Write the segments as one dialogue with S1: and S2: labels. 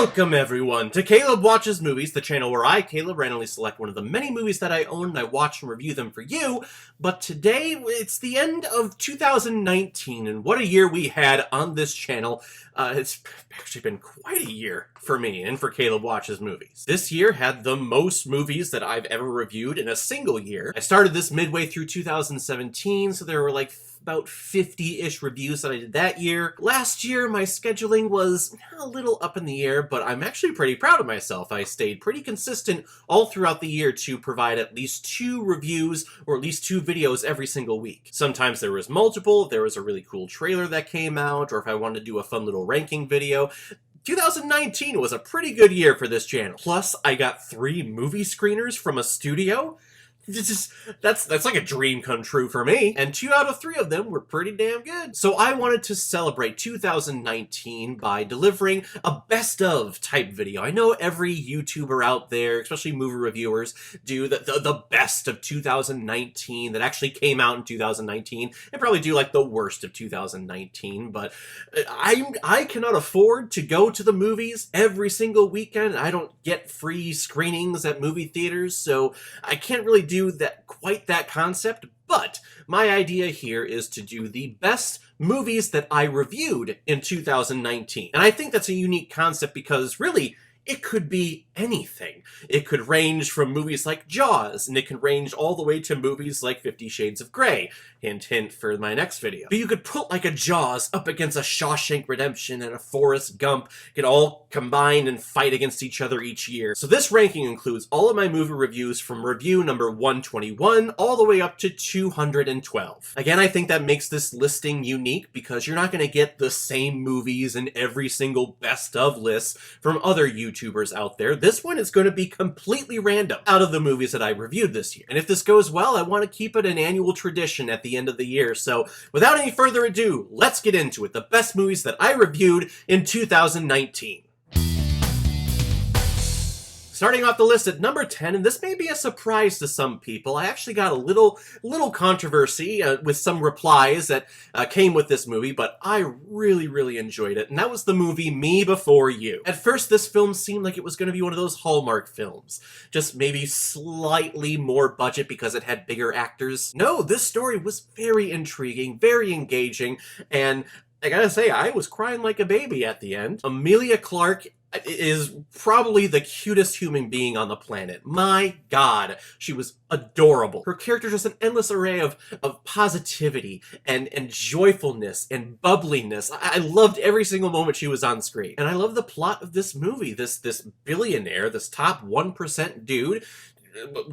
S1: Welcome everyone to Caleb Watches Movies, the channel where I, Caleb, randomly select one of the many movies that I own and I watch and review them for you. But today, it's the end of 2019, and what a year we had on this channel. It's actually been quite a year for me and for Caleb Watches Movies. This year had the most movies that I've ever reviewed in a single year. I started this midway through 2017, so there were like about 50-ish reviews that I did that year. Last year, my scheduling was a little up in the air, but I'm actually pretty proud of myself. I stayed pretty consistent all throughout the year to provide at least 2 reviews or at least 2 videos every single week. Sometimes there was multiple, if there was a really cool trailer that came out, or if I wanted to do a fun little ranking video. 2019 was a pretty good year for this channel. Plus, I got 3 movie screeners from a studio. That's like a dream come true for me, and 2 out of 3 of them were pretty damn good. So I wanted to celebrate 2019 by delivering a best of type video. I know every YouTuber out there, especially movie reviewers, do the best of 2019 that actually came out in 2019, and probably do like the worst of 2019, but I cannot afford to go to the movies every single weekend. I don't get free screenings at movie theaters, so I can't really do quite that concept, but my idea here is to do the best movies that I reviewed in 2019. And I think that's a unique concept because really, it could be anything. It could range from movies like Jaws, and it can range all the way to movies like 50 Shades of Grey. Hint, hint for my next video. But you could put like a Jaws up against a Shawshank Redemption and a Forrest Gump, get all combined and fight against each other each year. So this ranking includes all of my movie reviews from review number 121 all the way up to 212. Again, I think that makes this listing unique because you're not going to get the same movies in every single best of list from other YouTubers out there. This one is going to be completely random out of the movies that I reviewed this year. And if this goes well, I want to keep it an annual tradition at the end of the year. So without any further ado, let's get into it. The best movies that I reviewed in 2019. Starting off the list at number 10, and this may be a surprise to some people, I actually got a little controversy with some replies that came with this movie, but I really enjoyed it, and that was the movie Me Before You. At first, this film seemed like it was going to be one of those Hallmark films, just maybe slightly more budget because it had bigger actors. No, this story was very intriguing, very engaging, and I gotta say, I was crying like a baby at the end. Emilia Clarke is probably the cutest human being on the planet. My God, she was adorable. Her character just an endless array of positivity and joyfulness and bubbliness. I loved every single moment she was on screen. And I love the plot of this movie. This billionaire, this top 1% dude,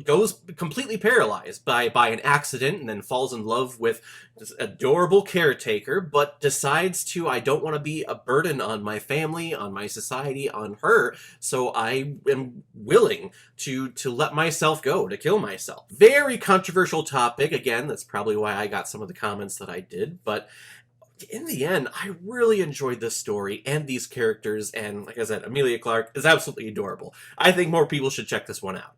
S1: goes completely paralyzed by an accident and then falls in love with this adorable caretaker, but decides to, I don't want to be a burden on my family, on my society, on her, so I am willing to let myself go, to kill myself. Very controversial topic. Again, that's probably why I got some of the comments that I did, but in the end, I really enjoyed this story and these characters, and like I said, Emilia Clarke is absolutely adorable. I think more people should check this one out.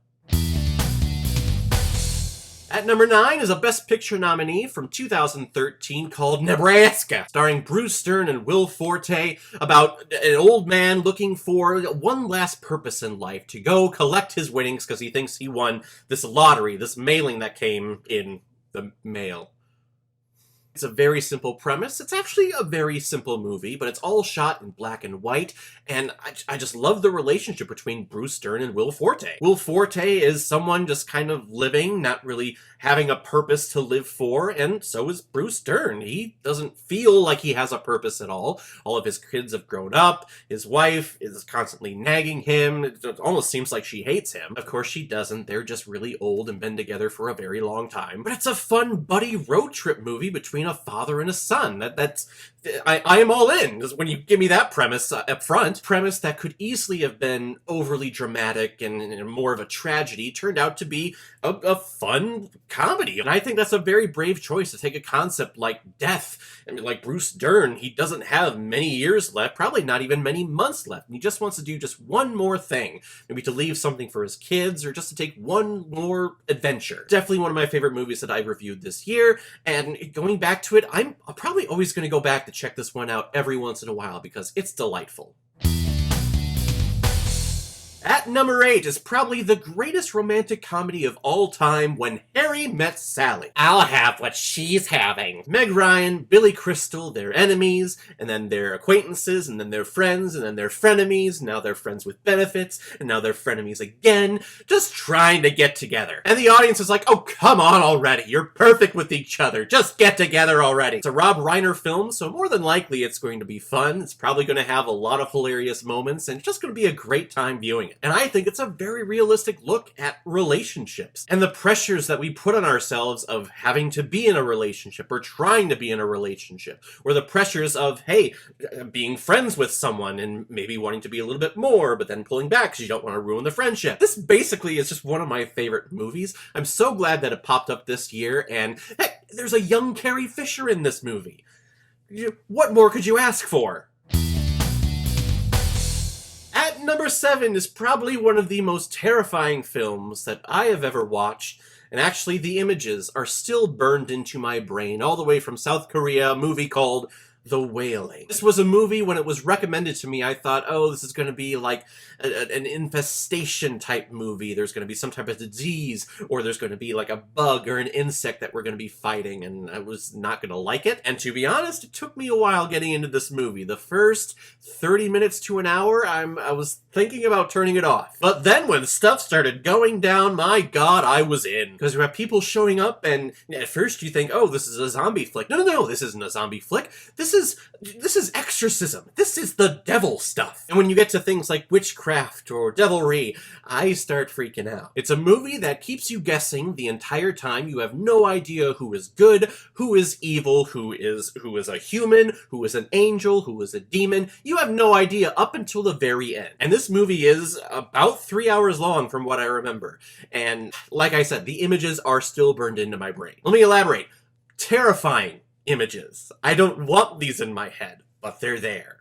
S1: At number 9 is a Best Picture nominee from 2013 called Nebraska, starring Bruce Dern and Will Forte, about an old man looking for one last purpose in life, to go collect his winnings because he thinks he won this lottery, this mailing that came in the mail. It's a very simple premise. It's actually a very simple movie, but it's all shot in black and white, and I just love the relationship between Bruce Dern and Will Forte. Will Forte is someone just kind of living, not really having a purpose to live for, and so is Bruce Dern. He doesn't feel like he has a purpose at all. All of his kids have grown up, his wife is constantly nagging him, it almost seems like she hates him. Of course she doesn't, they're just really old and been together for a very long time. But it's a fun buddy road trip movie between a father and a son. I am all in, because when you give me that premise up front, premise that could easily have been overly dramatic and more of a tragedy, turned out to be a fun comedy. And I think that's a very brave choice to take a concept like death. I mean, like Bruce Dern, he doesn't have many years left, probably not even many months left, and he just wants to do just one more thing. Maybe to leave something for his kids, or just to take one more adventure. Definitely one of my favorite movies that I've reviewed this year, and going back to it, I'm probably always going to go back to check this one out every once in a while because it's delightful. At number 8 is probably the greatest romantic comedy of all time, When Harry Met Sally. I'll have what she's having. Meg Ryan, Billy Crystal, they're enemies, and then they're acquaintances, and then they're friends, and then they're frenemies, now they're friends with benefits, and now they're frenemies again, just trying to get together. And the audience is like, oh, come on already, you're perfect with each other, just get together already. It's a Rob Reiner film, so more than likely it's going to be fun, it's probably going to have a lot of hilarious moments, and it's just going to be a great time viewing it. And I think it's a very realistic look at relationships and the pressures that we put on ourselves of having to be in a relationship or trying to be in a relationship, or the pressures of, hey, being friends with someone and maybe wanting to be a little bit more, but then pulling back because you don't want to ruin the friendship. This basically is just one of my favorite movies. I'm so glad that it popped up this year, and heck, there's a young Carrie Fisher in this movie. What more could you ask for? At number 7 is probably one of the most terrifying films that I have ever watched, and actually the images are still burned into my brain all the way from South Korea, a movie called The Wailing. This was a movie, when it was recommended to me, I thought, oh, this is going to be like an infestation type movie. There's going to be some type of disease, or there's going to be like a bug or an insect that we're going to be fighting, and I was not going to like it. And to be honest, it took me a while getting into this movie. The first 30 minutes to an hour, I was thinking about turning it off. But then when stuff started going down, my god, I was in. Because you have people showing up, and at first you think, oh, this is a zombie flick. No, this isn't a zombie flick. This is exorcism. This is the devil stuff. And when you get to things like witchcraft or devilry, I start freaking out. It's a movie that keeps you guessing the entire time. You have no idea who is good, who is evil, who is a human, who is an angel, who is a demon. You have no idea up until the very end. And this movie is about 3 hours long from what I remember. And like I said, the images are still burned into my brain. Let me elaborate. Terrifying images. I don't want these in my head, but they're there.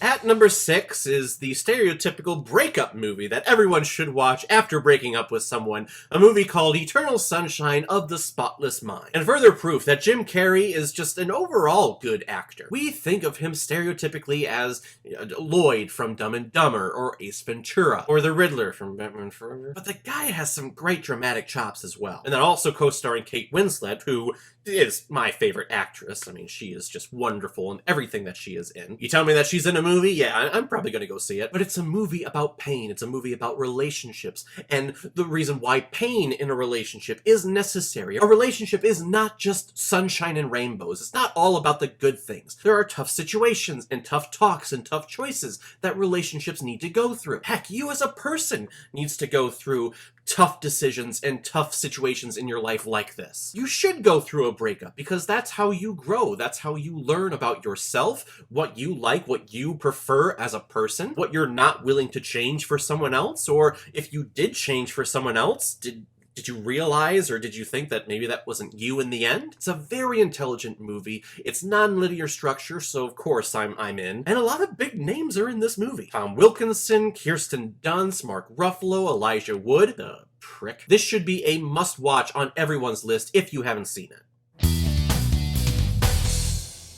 S1: At number 6 is the stereotypical breakup movie that everyone should watch after breaking up with someone, a movie called Eternal Sunshine of the Spotless Mind. And further proof that Jim Carrey is just an overall good actor. We think of him stereotypically as Lloyd from Dumb and Dumber, or Ace Ventura, or the Riddler from Batman Forever. But the guy has some great dramatic chops as well. And then also co-starring Kate Winslet, who is my favorite actress. I mean, she is just wonderful in everything that she is in. You tell me that she's in a movie, yeah, I'm probably gonna go see it. But it's a movie about pain. It's a movie about relationships. And the reason why pain in a relationship is necessary. A relationship is not just sunshine and rainbows. It's not all about the good things. There are tough situations and tough talks and tough choices that relationships need to go through. Heck, you as a person needs to go through tough decisions and tough situations in your life like this. You should go through a breakup because that's how you grow. That's how you learn about yourself, what you like, what you prefer as a person, what you're not willing to change for someone else, or if you did change for someone else, did you realize, or did you think that maybe that wasn't you in the end? It's a very intelligent movie. It's non-linear structure, so of course I'm in. And a lot of big names are in this movie. Tom Wilkinson, Kirsten Dunst, Mark Ruffalo, Elijah Wood, the prick. This should be a must-watch on everyone's list if you haven't seen it.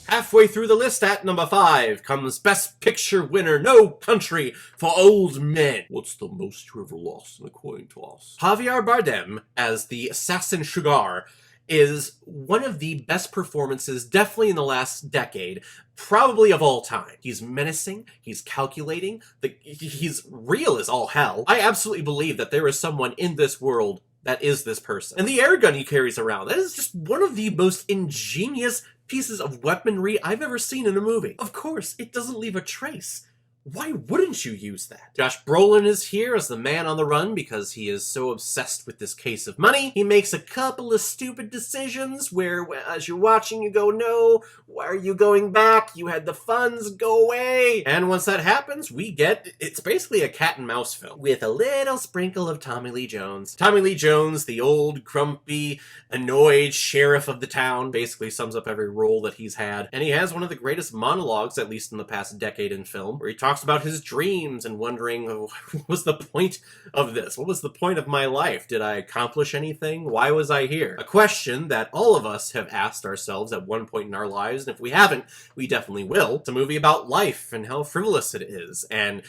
S1: Halfway through the list at number 5 comes Best Picture winner No Country for Old Men. What's the most you ever lost in a coin toss? Javier Bardem as the assassin Sugar is one of the best performances, definitely in the last decade, probably of all time. He's menacing, he's calculating, he's real as all hell. I absolutely believe that there is someone in this world that is this person. And the air gun he carries around, that is just one of the most ingenious pieces of weaponry I've ever seen in a movie. Of course, it doesn't leave a trace. Why wouldn't you use that? Josh Brolin is here as the man on the run because he is so obsessed with this case of money. He makes a couple of stupid decisions where, as you're watching, you go, no, why are you going back? You had the funds, go away. And once that happens, it's basically a cat and mouse film with a little sprinkle of Tommy Lee Jones. Tommy Lee Jones, the old, grumpy, annoyed sheriff of the town, basically sums up every role that he's had. And he has one of the greatest monologues, at least in the past decade in film, where he talks talks about his dreams and wondering, oh, what was the point of this? What was the point of my life? Did I accomplish anything? Why was I here? A question that all of us have asked ourselves at one point in our lives, and if we haven't, we definitely will. It's a movie about life and how frivolous it is. And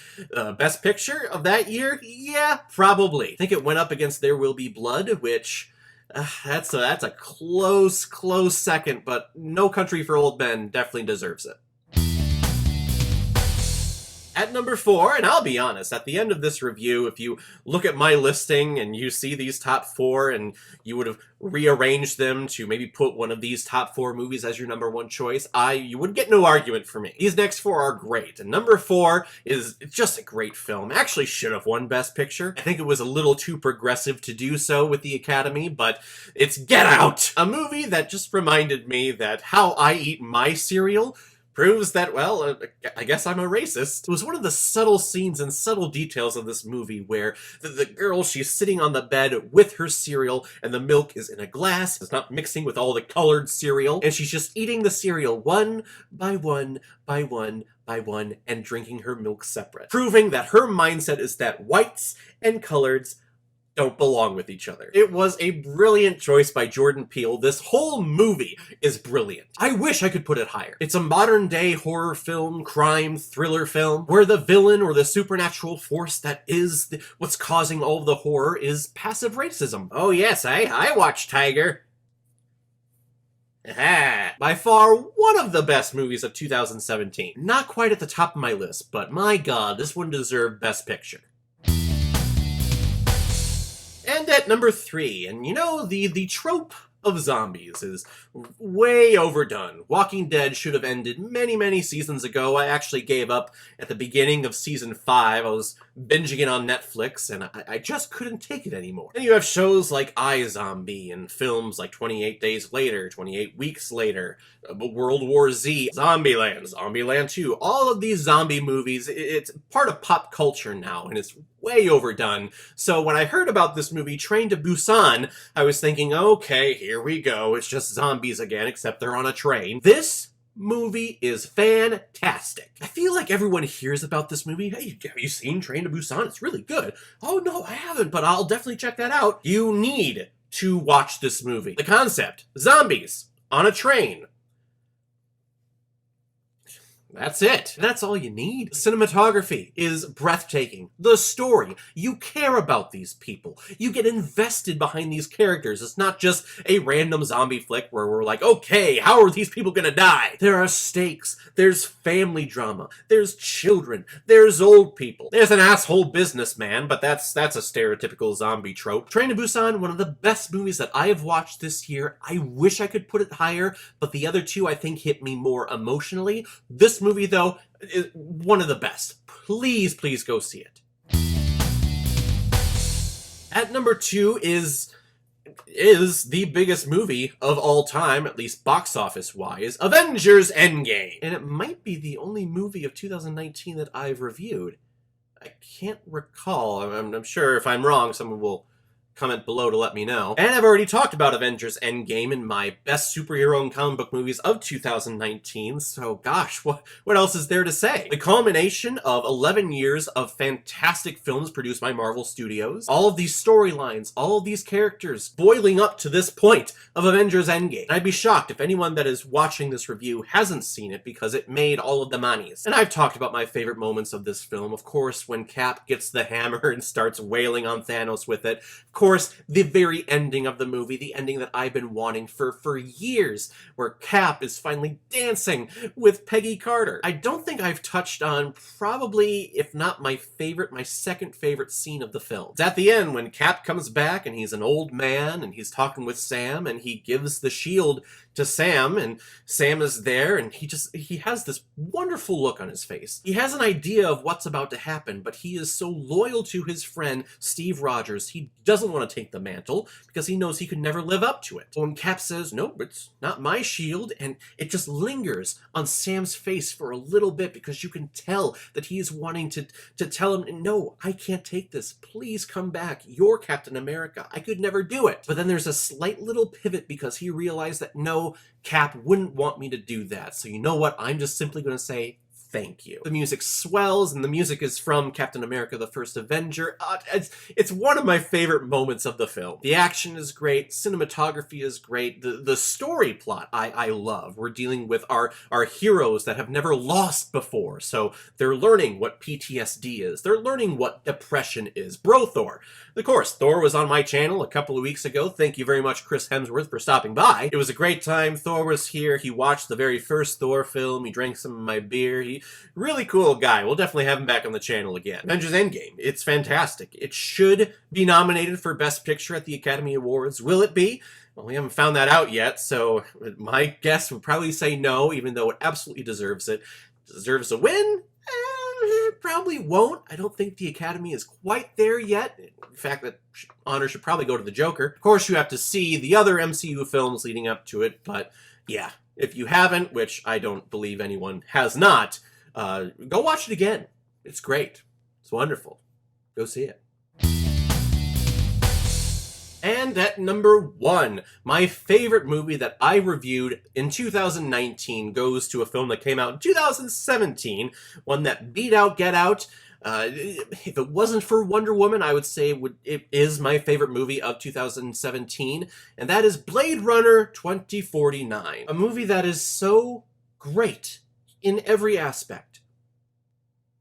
S1: Best Picture of that year? Yeah, probably. I think it went up against There Will Be Blood, which... that's a close second, but No Country for Old Men definitely deserves it. At number 4, and I'll be honest, at the end of this review, if you look at my listing and you see these top 4 and you would have rearranged them to maybe put one of these top 4 movies as your number 1 choice, you would get no argument from me. These next 4 are great, and number 4 is just a great film. Actually should have won Best Picture. I think it was a little too progressive to do so with the Academy, but it's Get Out! A movie that just reminded me that how I eat my cereal proves that, well, I guess I'm a racist. It was one of the subtle scenes and subtle details of this movie where the girl, she's sitting on the bed with her cereal and the milk is in a glass. It's not mixing with all the colored cereal. And she's just eating the cereal one by one by one by one and drinking her milk separate. Proving that her mindset is that whites and coloreds don't belong with each other. It was a brilliant choice by Jordan Peele. This whole movie is brilliant. I wish I could put it higher. It's a modern day horror film, crime, thriller film, where the villain or the supernatural force that is what's causing all of the horror is passive racism. Oh yes, I watch Tiger. By far, one of the best movies of 2017. Not quite at the top of my list, but my god, this one deserved Best Picture. And at number 3, and you know, the trope of zombies is way overdone. Walking Dead should have ended many seasons ago. I actually gave up at the beginning of season 5. I was binging it on Netflix, and I just couldn't take it anymore. And you have shows like iZombie and films like 28 Days Later, 28 Weeks Later, World War Z, Zombieland, Zombieland 2. All of these zombie movies, it's part of pop culture now, and it's way overdone. So when I heard about this movie, Train to Busan, I was thinking, okay, here we go. It's just zombies again, except they're on a train. This movie is fantastic. I feel like everyone hears about this movie. Hey, have you seen Train to Busan? It's really good. Oh no, I haven't, but I'll definitely check that out. You need to watch this movie. The concept, zombies on a train. That's it. That's all you need. Cinematography is breathtaking. The story, you care about these people. You get invested behind these characters. It's not just a random zombie flick where we're like, okay, how are these people gonna die? There are stakes. There's family drama. There's children. There's old people. There's an asshole businessman, but that's a stereotypical zombie trope. Train to Busan, one of the best movies that I have watched this year. I wish I could put it higher, but the other two I think hit me more emotionally. This movie, though, is one of the best. Please go see it. At number 2 is the biggest movie of all time, at least box office wise, Avengers Endgame. And it might be the only movie of 2019 that I've reviewed. I can't recall. I'm sure if I'm wrong, someone will comment below to let me know. And I've already talked about Avengers Endgame in my best superhero and comic book movies of 2019, so gosh, what else is there to say? The culmination of 11 years of fantastic films produced by Marvel Studios, all of these storylines, all of these characters, boiling up to this point of Avengers Endgame. And I'd be shocked if anyone that is watching this review hasn't seen it because it made all of the monies. And I've talked about my favorite moments of this film, of course, when Cap gets the hammer and starts wailing on Thanos with it. Of course, the very ending of the movie, the ending that I've been wanting for years, where Cap is finally dancing with Peggy Carter. I don't think I've touched on probably, if not my second favorite scene of the film. It's at the end when Cap comes back and he's an old man and he's talking with Sam and he gives the shield to Sam, and Sam is there, and he has this wonderful look on his face. He has an idea of what's about to happen, but he is so loyal to his friend Steve Rogers, he doesn't want to take the mantle because he knows he could never live up to it. When Cap says, "No, it's not my shield," and it just lingers on Sam's face for a little bit because you can tell that he is wanting to tell him, "No, I can't take this. Please come back. You're Captain America. I could never do it." But then there's a slight little pivot because he realized that no, Cap wouldn't want me to do that. So you know what? I'm just simply going to say thank you. The music swells, and the music is from Captain America: The First Avenger. It's one of my favorite moments of the film. The action is great, cinematography is great, the story plot I love. We're dealing with our heroes that have never lost before, so they're learning what PTSD is. They're learning what depression is. Bro Thor. Of course, Thor was on my channel a couple of weeks ago. Thank you very much, Chris Hemsworth, for stopping by. It was a great time. Thor was here. He watched the very first Thor film. He drank some of my beer. Really cool guy. We'll definitely have him back on the channel again. Avengers Endgame. It's fantastic. It should be nominated for Best Picture at the Academy Awards. Will it be? Well, we haven't found that out yet, so my guess would probably say no, even though it absolutely deserves it. Deserves a win? Probably won't. I don't think the Academy is quite there yet. In fact, that honor should probably go to the Joker. Of course, you have to see the other MCU films leading up to it, but yeah, if you haven't, which I don't believe anyone has not, go watch it again. It's great. It's wonderful. Go see it. And at number 1, my favorite movie that I reviewed in 2019 goes to a film that came out in 2017, one that beat out Get Out. If it wasn't for Wonder Woman, I would say it is my favorite movie of 2017, and that is Blade Runner 2049. A movie that is so great in every aspect,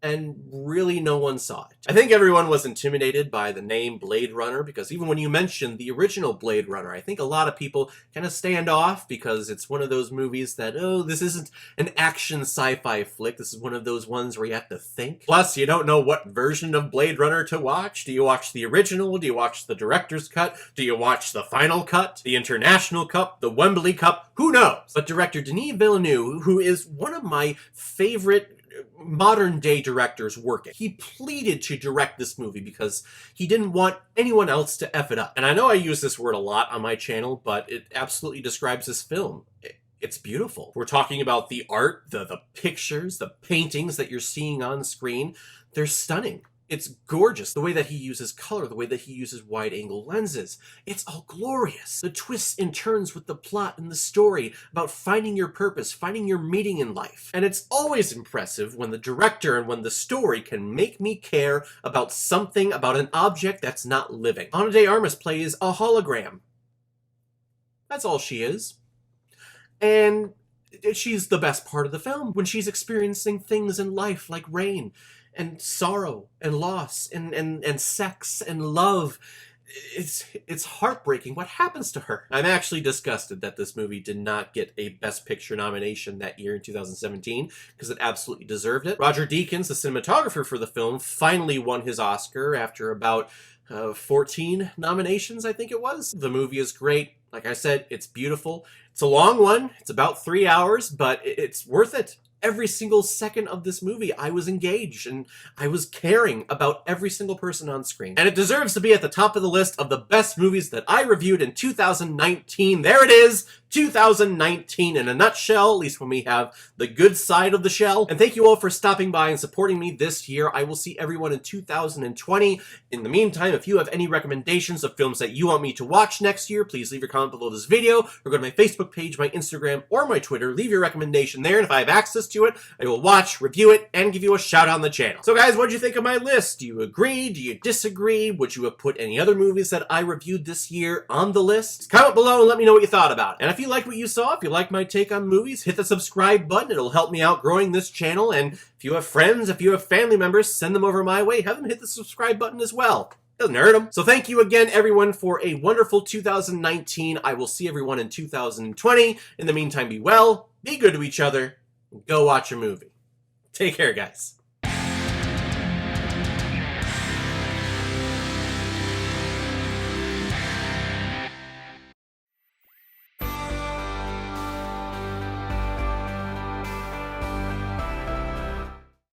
S1: and really no one saw it. I think everyone was intimidated by the name Blade Runner, because even when you mention the original Blade Runner, I think a lot of people kind of stand off because it's one of those movies that, oh, this isn't an action sci-fi flick. This is one of those ones where you have to think. Plus, you don't know what version of Blade Runner to watch. Do you watch the original? Do you watch the director's cut? Do you watch the final cut? The International Cut? The Wembley Cup? Who knows? But director Denis Villeneuve, who is one of my favorite modern day directors working, he pleaded to direct this movie because he didn't want anyone else to F it up. And I know I use this word a lot on my channel, but it absolutely describes this film. It's beautiful. We're talking about the art, the pictures, the paintings that you're seeing on screen. They're stunning. It's gorgeous. The way that he uses color, the way that he uses wide-angle lenses. It's all glorious. The twists and turns with the plot and the story about finding your purpose, finding your meaning in life. And it's always impressive when the director and when the story can make me care about something, about an object that's not living. Ana de Armas plays a hologram. That's all she is. And she's the best part of the film when she's experiencing things in life like rain and sorrow and loss and sex and love. It's heartbreaking what happens to her. I'm actually disgusted that this movie did not get a Best Picture nomination that year in 2017, because it absolutely deserved it. Roger Deakins, the cinematographer for the film, finally won his Oscar after about 14 nominations, I think it was. The movie is great. Like I said, it's beautiful. It's a long one. It's about 3 hours, but it's worth it. Every single second of this movie, I was engaged and I was caring about every single person on screen. And it deserves to be at the top of the list of the best movies that I reviewed in 2019. There it is, 2019 in a nutshell, at least when we have the good side of the shell. And thank you all for stopping by and supporting me this year. I will see everyone in 2020. In the meantime, if you have any recommendations of films that you want me to watch next year, please leave your comment below this video, or go to my Facebook page, my Instagram, or my Twitter. Leave your recommendation there, and if I have access to it, I will watch, review it, and give you a shout out on the channel. So guys, what did you think of my list? Do you agree? Do you disagree? Would you have put any other movies that I reviewed this year on the list? Comment below and let me know what you thought about it. And if you like what you saw, if you like my take on movies, hit the subscribe button. It'll help me out growing this channel. And if you have friends, if you have family members, send them over my way. Have them hit the subscribe button as well. Doesn't hurt them. So thank you again, everyone, for a wonderful 2019. I will see everyone in 2020. In the meantime, be well, be good to each other, and go watch a movie. Take care, guys.